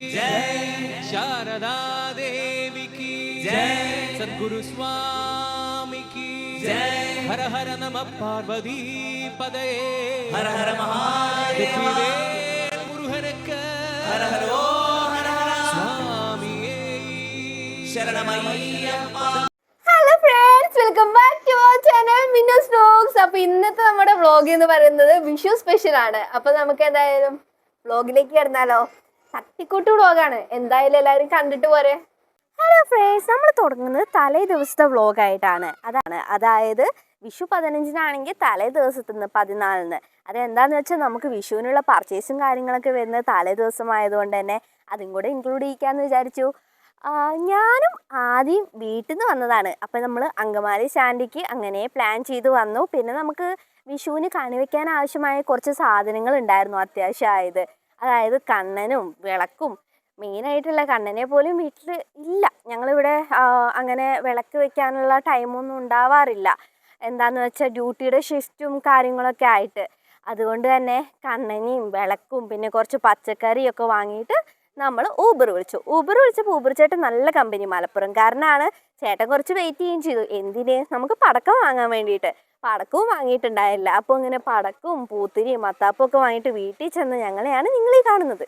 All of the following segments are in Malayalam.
जय शारदा देवी की जय, सद्गुरु स्वामी की जय। हर हर नमः पार्वती पदये, हर हर महादेव मुरुहनक्क, हर हर ओ हर हर स्वामिये शरणमയ്യപ്പ। Hello friends, welcome back to our channel Minnus vlogs. അപ്പോൾ ഇന്നത്തെ നമ്മുടെ വ്ലോഗ് എന്ന് പറയുന്നത് വിഷു സ്പെഷ്യൽ ആണ്. അപ്പോൾ നമുക്ക് എന്തായാലും വ്ലോഗിലേക്ക് കിടന്നാലോ. തട്ടിക്കൂട്ട് വ്ലോഗാണ്, എന്തായാലും എല്ലാവരും കണ്ടിട്ട് പോരെ. ഹലോ ഫ്രണ്ട്സ്, നമ്മൾ തുടങ്ങുന്നത് തലേ ദിവസത്തെ വ്ലോഗായിട്ടാണ്. അതായത് വിഷു 15-നാണെങ്കിൽ തലേ ദിവസത്തുനിന്ന് 14-ന്. അതെന്താണെന്ന് വെച്ചാൽ നമുക്ക് വിഷുവിനുള്ള പർച്ചേസും കാര്യങ്ങളൊക്കെ വരുന്നത് തലേ ദിവസമായതുകൊണ്ട് തന്നെ അതും കൂടെ ഇൻക്ലൂഡ് ചെയ്യിക്കാമെന്ന് വിചാരിച്ചു. ഞാനും ആദ്യം വീട്ടിൽ നിന്ന് വന്നതാണ്. അപ്പം നമ്മൾ അങ്കമാലി സ്റ്റാൻഡിലേക്ക് അങ്ങനെ പ്ലാൻ ചെയ്ത് വന്നു. പിന്നെ നമുക്ക് വിഷുവിന് കണി വയ്ക്കാൻ ആവശ്യമായ കുറച്ച് സാധനങ്ങൾ ഉണ്ടായിരുന്നു അത്യാവശ്യമായത്. അതായത് കണ്ണനും വിളക്കും. മെയിനായിട്ടുള്ള കണ്ണനെ പോലും വീട്ടിൽ ഇല്ല. ഞങ്ങളിവിടെ അങ്ങനെ വിളക്ക് വെക്കാനുള്ള ടൈമൊന്നും ഉണ്ടാവാറില്ല. എന്താണെന്ന് വെച്ചാൽ ഡ്യൂട്ടിയുടെ ഷിഫ്റ്റും കാര്യങ്ങളൊക്കെ ആയിട്ട്. അതുകൊണ്ട് തന്നെ കണ്ണനെയും വിളക്കും പിന്നെ കുറച്ച് പച്ചക്കറിയൊക്കെ വാങ്ങിയിട്ട് നമ്മൾ ഊബർ വിളിച്ചപ്പോൾ ഊബർ ചേട്ടൻ നല്ല കമ്പനി, മലപ്പുറംകാരനാണ്. ചേട്ടൻ കുറച്ച് വെയിറ്റ് ചെയ്യുകയും ചെയ്തു. എന്തിന്? നമുക്ക് പടക്കം വാങ്ങാൻ വേണ്ടിയിട്ട്. പടക്കവും വാങ്ങിയിട്ടുണ്ടായില്ല. അപ്പോൾ ഇങ്ങനെ പടക്കവും പൂത്തിരിയും മത്താപ്പും ഒക്കെ വാങ്ങിയിട്ട് വീട്ടിൽ ചെന്ന് ഞങ്ങളെയാണ് നിങ്ങളീ കാണുന്നത്.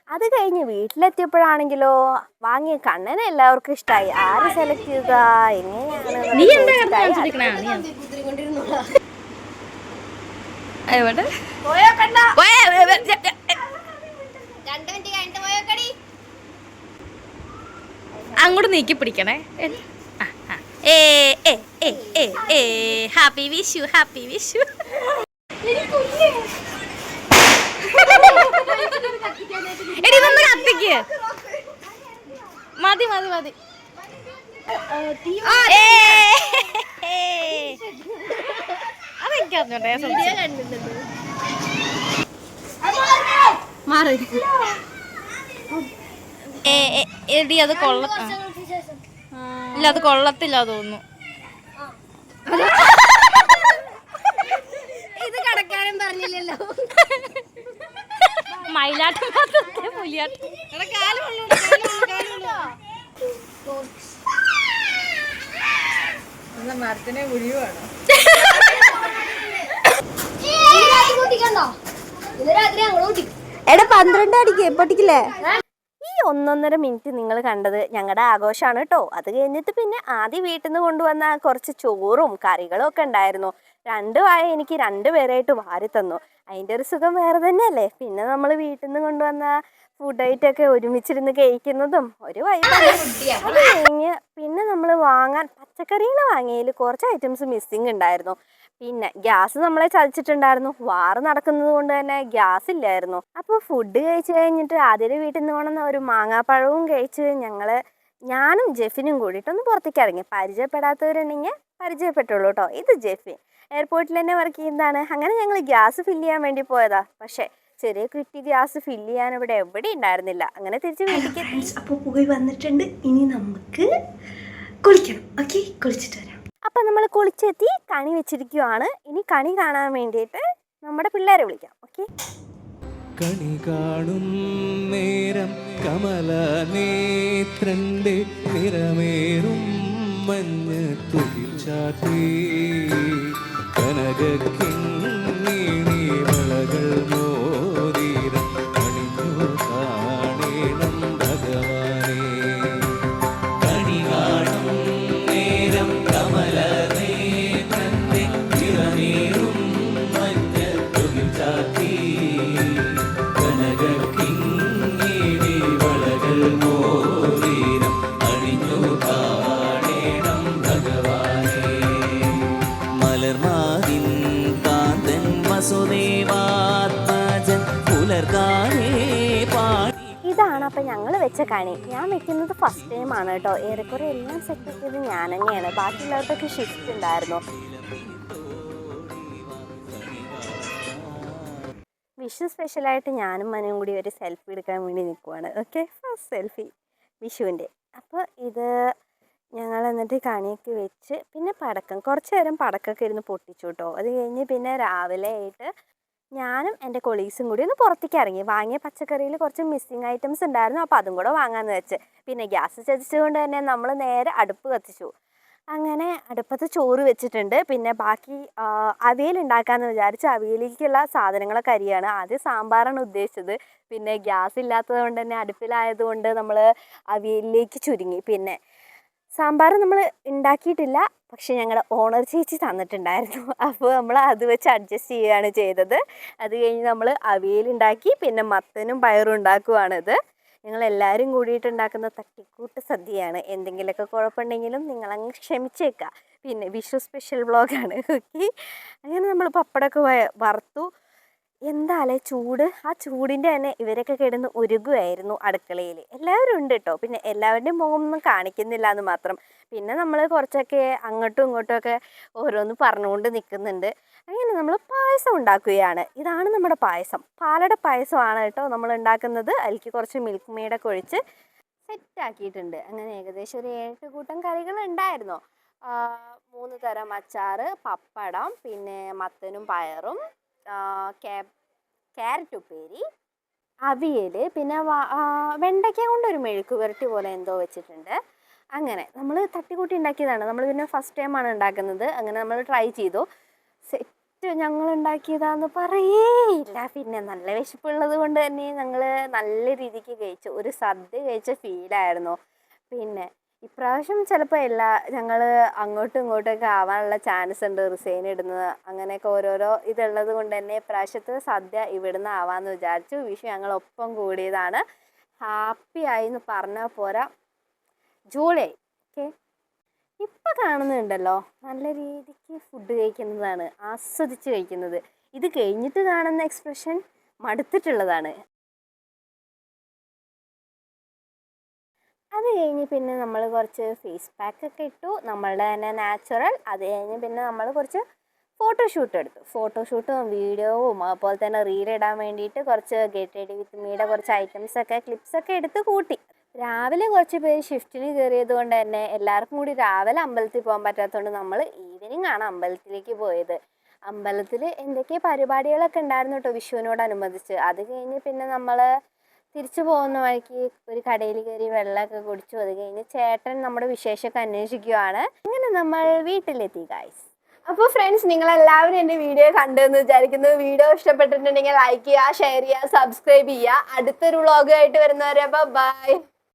അത് കഴിഞ്ഞ് വീട്ടിലെത്തിയപ്പോഴാണെങ്കിലോ വാങ്ങിയ കണ്ണനെ എല്ലാവർക്കും ഇഷ്ടമായി. ആര് സെലക്ട് ചെയ്താ എങ്ങനെയാണ് അങ്ങോട്ട് നീക്കി പിടിക്കണേ. Happy Vishu, happy Vishu. എടി ഇതൊന്ന് കത്തിക്ക്. മതി മതി മതി. അതെനിക്ക് അറിഞ്ഞോട്ടെ. എടി അത് ഇല്ല, അത് കൊള്ളത്തില്ല തോന്നുന്നു. ഇത് കടക്കാനും പറഞ്ഞില്ലല്ലോ. മയിലാട്ടം പുലിയാട്ടം. മരത്തിനെ മുഴിവാണോ? എടാ 12 അടിക്ക് പൊട്ടിക്കില്ലേ? ഈ 1.5 മിനിറ്റ് നിങ്ങൾ കണ്ടത് ഞങ്ങളുടെ ആഘോഷമാണ് കേട്ടോ. അത് കഴിഞ്ഞിട്ട് പിന്നെ ആദ്യം വീട്ടിൽ നിന്ന് കൊണ്ടുവന്ന കുറച്ച് ചോറും കറികളും ഒക്കെ ഉണ്ടായിരുന്നു. 2 വായ എനിക്ക് 2 പേരായിട്ട് വാരി തന്നു. അതിൻ്റെ ഒരു സുഖം വേറെ തന്നെയല്ലേ. പിന്നെ നമ്മൾ വീട്ടിൽ നിന്ന് കൊണ്ടുവന്ന ഫുഡ് ഐറ്റമൊക്കെ ഒരുമിച്ചിരുന്ന് കഴിക്കുന്നതും ഒരു വൈബാണ്. അത് കഴിഞ്ഞ് പിന്നെ നമ്മൾ പച്ചക്കറികൾ വാങ്ങിയതിൽ കുറച്ച് ഐറ്റംസ് മിസ്സിങ് ഉണ്ടായിരുന്നു. പിന്നെ ഗ്യാസ് നമ്മളെ ചതിച്ചിട്ടുണ്ടായിരുന്നു. വാറ് നടക്കുന്നത് കൊണ്ട് തന്നെ ഗ്യാസ് ഇല്ലായിരുന്നു. അപ്പോൾ ഫുഡ് കഴിച്ച് കഴിഞ്ഞിട്ട് ആദ്യം വീട്ടിൽ നിന്ന് കൊണ്ടുവന്ന ഒരു മാങ്ങാപ്പഴവും കഴിച്ച് ഞാനും ജെഫിനും കൂടിയിട്ടൊന്ന് പുറത്തേക്ക് ഇറങ്ങി. പരിചയപ്പെടാത്തവരുണ്ടെങ്കിൽ പരിചയപ്പെട്ടുള്ളൂ കേട്ടോ. ഇത് ജെഫിൻ എയർപോർട്ടിൽ തന്നെ വർക്ക് ചെയ്യുന്നതാണ്. അങ്ങനെ ഞങ്ങൾ ഗ്യാസ് ഫില്ല് ചെയ്യാൻ വേണ്ടി പോയതാ. പക്ഷേ ചെറിയ കുറ്റി ഗ്യാസ് ഫില്ല് ചെയ്യാൻ എവിടെ ഉണ്ടായിരുന്നില്ല. അങ്ങനെ തിരിച്ച് വീട്ടിലേക്ക്. അപ്പോൾ പോയി വന്നിട്ടുണ്ട്. ഇനി നമുക്ക് കുളിക്കണം. ഓക്കെ, കുളിച്ചിട്ട് വരാം. അപ്പം നമ്മൾ കുളിച്ചെത്തി കണി വെച്ചിരിക്കുവാണ്. ഇനി കണി കാണാൻ വേണ്ടിയിട്ട് നമ്മുടെ പിള്ളേരെ വിളിക്കാം. ഓക്കെ. കണി കാണും നേരം കമല നേത്രന്റെ നിറമേറും മഞ്ഞ് തുകിൽ ചാത്തി കനകിങ്ങിണി വളകൾ മോതിരം അണിഞ്ഞു കാണേണം ഭഗവാനേ. കണി കാണും നേരം കമല നേത്രന്റെ നിറമേറും മഞ്ഞ് തുകിൽ ചാത്തി കനകിങ്ങിണി വളകൾ മോതിരം അണിഞ്ഞു കാണേണം ഭഗവാനേ. മലർമാതിൻ കാന്തൻ വസുദേവാത്മജൻ പുലർകാനേ പാടി. ഇതാണ് അപ്പം ഞങ്ങൾ വെച്ച കണി. ഞാൻ വെക്കുന്നത് ഫസ്റ്റ് ടൈമാണ് കേട്ടോ. ഏറെക്കുറെ എല്ലാം സെറ്റ് ചെയ്തത് ഞാൻ തന്നെയാണ്. ബാക്കിയുള്ളവർക്കൊക്കെ ഷിഫ്റ്റ് ഉണ്ടായിരുന്നു. വിഷു സ്പെഷ്യലായിട്ട് ഞാനും മനുവും കൂടി ഒരു സെൽഫി എടുക്കാൻ വേണ്ടി നിൽക്കുവാണ്. ഓക്കെ, ഫസ്റ്റ് സെൽഫി വിഷുവിൻ്റെ. അപ്പോൾ ഇത് ഞങ്ങൾ എന്നിട്ട് കണിയൊക്കെ വെച്ച് പിന്നെ കുറച്ച് നേരം പടക്കമൊക്കെ ഇരുന്ന് പൊട്ടിച്ചു കേട്ടോ. അത് കഴിഞ്ഞ് പിന്നെ രാവിലെ ആയിട്ട് ഞാനും എൻ്റെ കൊളീഗ്സും കൂടി ഒന്ന് പുറത്തേക്ക് ഇറങ്ങി. വാങ്ങിയ പച്ചക്കറിയിൽ കുറച്ച് മിസ്സിങ് ഐറ്റംസ് ഉണ്ടായിരുന്നു, അപ്പോൾ അതും കൂടെ വാങ്ങാമെന്ന് വെച്ച്. പിന്നെ ഗ്യാസ് ചതിച്ചുകൊണ്ട് തന്നെ നമ്മൾ നേരെ അടുപ്പ് കത്തിച്ചു. അങ്ങനെ അടുപ്പത്ത് ചോറ് വെച്ചിട്ടുണ്ട്. പിന്നെ ബാക്കി അവിയൽ ഉണ്ടാക്കാമെന്ന് വിചാരിച്ച് അവിയലിലേക്കുള്ള സാധനങ്ങളൊക്കെ അരിയാണ്. ആദ്യം സാമ്പാറാണ് ഉദ്ദേശിച്ചത്, പിന്നെ ഗ്യാസ് ഇല്ലാത്തത് കൊണ്ട് തന്നെ അടുപ്പിലായതുകൊണ്ട് നമ്മൾ അവിയലിലേക്ക് ചുരുങ്ങി. പിന്നെ സാമ്പാർ നമ്മൾ ഉണ്ടാക്കിയിട്ടില്ല, പക്ഷെ ഞങ്ങളുടെ ഓണർ ചേച്ചി തന്നിട്ടുണ്ടായിരുന്നു. അപ്പോൾ നമ്മൾ അത് വെച്ച് അഡ്ജസ്റ്റ് ചെയ്യുകയാണ് ചെയ്തത്. അത് കഴിഞ്ഞ് നമ്മൾ അവിയലുണ്ടാക്കി, പിന്നെ മത്തനും പയറും ഉണ്ടാക്കുവാണിത്. ഞങ്ങളെല്ലാവരും കൂടിയിട്ട് ഉണ്ടാക്കുന്ന തട്ടിക്കൂട്ട് സദ്യയാണ്. എന്തെങ്കിലുമൊക്കെ കുഴപ്പമുണ്ടെങ്കിലും നിങ്ങളങ്ങ് ക്ഷമിച്ചേക്കുക. പിന്നെ വിഷു സ്പെഷ്യൽ വ്ളോഗാണ്. ഓക്കെ, അങ്ങനെ നമ്മൾ പപ്പടമൊക്കെ വറുത്തു. എന്താല്ലേ ചൂട്! ആ ചൂടിൻ്റെ തന്നെ ഇവരൊക്കെ കിടന്ന് ഉരുകുമായിരുന്നു അടുക്കളയിൽ. എല്ലാവരും ഉണ്ട് കേട്ടോ, പിന്നെ എല്ലാവരുടെയും മുഖമൊന്നും കാണിക്കുന്നില്ല എന്ന് മാത്രം. പിന്നെ നമ്മൾ കുറച്ചൊക്കെ അങ്ങോട്ടും ഇങ്ങോട്ടുമൊക്കെ ഓരോന്ന് പറഞ്ഞുകൊണ്ട് നിൽക്കുന്നുണ്ട്. അങ്ങനെ നമ്മൾ പായസം ഉണ്ടാക്കുകയാണ്. ഇതാണ് നമ്മുടെ പായസം, പാലട പായസമാണ് കേട്ടോ നമ്മൾ ഉണ്ടാക്കുന്നത്. അതിലേക്ക് കുറച്ച് മിൽക്ക് മെയ്ഡൊക്കെ ഒഴിച്ച് സെറ്റാക്കിയിട്ടുണ്ട്. അങ്ങനെ ഏകദേശം ഒരു 7 കൂട്ടം കറികൾ ഉണ്ടായിരുന്നു. 3 തരം അച്ചാർ, പപ്പടം, പിന്നെ മത്തനും പയറും, ക്യാരറ്റ് ഉപ്പേരി, അവിയൽ, പിന്നെ വെണ്ടയ്ക്ക കൊണ്ടൊരു മെഴുക്ക് പുരട്ടി പോലെ എന്തോ വെച്ചിട്ടുണ്ട്. അങ്ങനെ നമ്മൾ തട്ടിക്കൂട്ടി ഉണ്ടാക്കിയതാണ്. നമ്മൾ പിന്നെ ഫസ്റ്റ് ടൈമാണ് ഉണ്ടാക്കുന്നത്. അങ്ങനെ നമ്മൾ ട്രൈ ചെയ്തു. സെറ്റ് ഞങ്ങൾ ഉണ്ടാക്കിയതാന്ന് പറയേയില്ല. പിന്നെ നല്ല വിശപ്പുള്ളത് കൊണ്ട് തന്നെ ഞങ്ങൾ നല്ല രീതിക്ക് കഴിച്ചു. ഒരു സദ്യ കഴിച്ച ഫീലായിരുന്നു. പിന്നെ ഇപ്രാവശ്യം ചിലപ്പോൾ ഞങ്ങൾ അങ്ങോട്ടും ഇങ്ങോട്ടൊക്കെ ആവാനുള്ള ചാൻസ് ഉണ്ട്, റിസൈൻ ഇടുന്നത്. അങ്ങനെയൊക്കെ ഓരോരോ ഇതുള്ളത് കൊണ്ട് തന്നെ ഇപ്രാവശ്യത്തെ സദ്യ ഇവിടുന്ന് ആവാമെന്ന് വിചാരിച്ചു. വിഷു ഞങ്ങളൊപ്പം കൂടിയതാണ്. ഹാപ്പി ആയി എന്ന് പറഞ്ഞാൽ പോരാ, ജോളിയായി. ഓക്കെ, ഇപ്പം കാണുന്നുണ്ടല്ലോ നല്ല രീതിക്ക് ഫുഡ് കഴിക്കുന്നതാണ്, ആസ്വദിച്ച് കഴിക്കുന്നത്. ഇത് കഴിഞ്ഞിട്ട് കാണുന്ന എക്സ്പ്രഷൻ മടുത്തിട്ടുള്ളതാണ്. അത് കഴിഞ്ഞ് പിന്നെ നമ്മൾ കുറച്ച് ഫേസ് പാക്കൊക്കെ ഇട്ടു, നമ്മളുടെ തന്നെ നാച്ചുറൽ. അത് കഴിഞ്ഞ് പിന്നെ നമ്മൾ കുറച്ച് ഫോട്ടോഷൂട്ട് എടുത്തു. ഫോട്ടോഷൂട്ടും വീഡിയോവും അതുപോലെ തന്നെ റീലിടാൻ വേണ്ടിയിട്ട് കുറച്ച് ഗെറ്റ് റെഡി വിത്ത് മീയുടെ കുറച്ച് ഐറ്റംസൊക്കെ ക്ലിപ്സൊക്കെ എടുത്ത് കൂട്ടി. രാവിലെ കുറച്ച് പേര് ഷിഫ്റ്റിന് കയറിയത് കൊണ്ട് തന്നെ എല്ലാവർക്കും കൂടി രാവിലെ അമ്പലത്തിൽ പോകാൻ പറ്റാത്തതുകൊണ്ട് നമ്മൾ ഈവനിങ് ആണ് അമ്പലത്തിലേക്ക് പോയത്. അമ്പലത്തിൽ എന്തൊക്കെ പരിപാടികളൊക്കെ ഉണ്ടായിരുന്നു കേട്ടോ വിഷുവിനോടനുബന്ധിച്ച്. അത് കഴിഞ്ഞ് പിന്നെ നമ്മൾ തിരിച്ചു പോകുന്ന വഴിക്ക് ഒരു കടയിൽ കയറി വെള്ളമൊക്കെ കുടിച്ചു. അത് കഴിഞ്ഞ് ചേട്ടൻ നമ്മുടെ വിശേഷമൊക്കെ അന്വേഷിക്കുകയാണ്. അങ്ങനെ നമ്മൾ വീട്ടിലെത്തി ഗൈസ്. അപ്പോൾ ഫ്രണ്ട്സ്, നിങ്ങളെല്ലാവരും എൻ്റെ വീഡിയോ കണ്ടെന്ന് വിചാരിക്കുന്നു. വീഡിയോ ഇഷ്ടപ്പെട്ടിട്ടുണ്ടെങ്കിൽ ലൈക്ക് ചെയ്യുക, ഷെയർ ചെയ്യുക, സബ്സ്ക്രൈബ് ചെയ്യുക. അടുത്തൊരു വ്ളോഗായിട്ട് വരുന്നവരെ ബൈ.